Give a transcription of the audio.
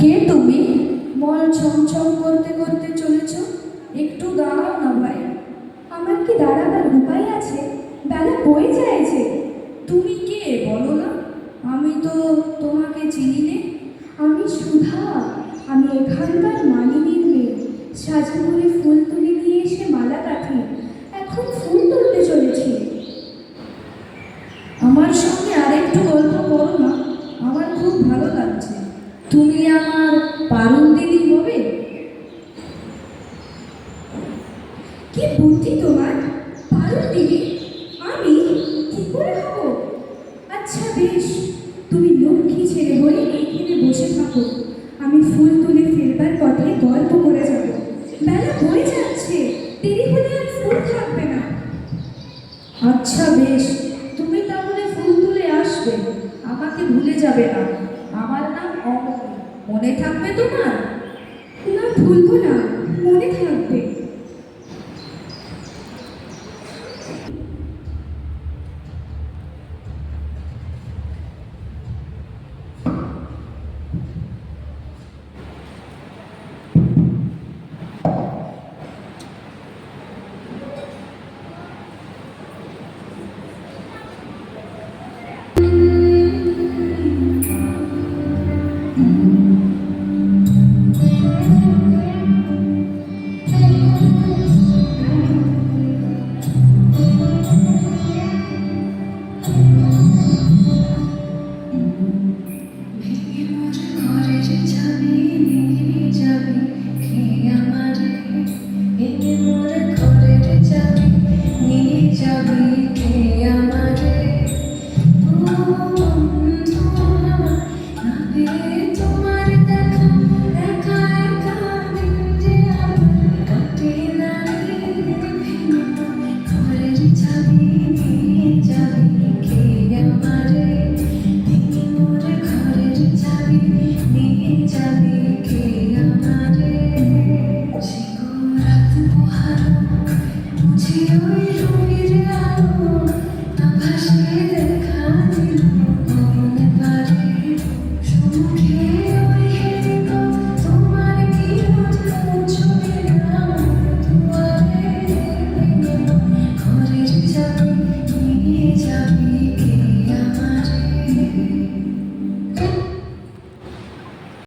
কে তুমি? মন ছমছম করতে করতে চলেছ? একটু দাঁড়াও না ভাই। আমার কি দাঁড়াবার উপায় আছে? বেলা বয়ে যায় যে। তুমি কে বলো না? আমি তো তোমাকে চিনি নে। আমি সুধা, আমি এখানকার মালিনীর মেয়ে। সাজু করে ফুল তুলে নিয়ে এসে মালা গাঁথি। এখন ফুল তুলতে চলেছি। আমার সঙ্গে আরেকটু গল্প করো না, আমার খুব ভালো লাগছে। তুমি আমার পারুল দিদি হবে? কি বুদ্ধি তোমার! পারুল দিদি? আমি কি করে হব? আচ্ছা বেশ, তুমি লক্ষ্মী ছেলে হয়ে এইখানে বসে থাকো। আমি ফুল তুলে ফেরবার পথে গল্প করে যাব। বেলা বয়ে যাচ্ছে, দেরি হলে আর ফুল থাকবে না। আচ্ছা বেশ, তুমি তাহলে ফুল তুলে আসবে, আমাকে ভুলে যাবে না। আমার নাম অমল, মনে থাকবে তোমার? না, ভুলবো না, মনে থাকবে। Oh,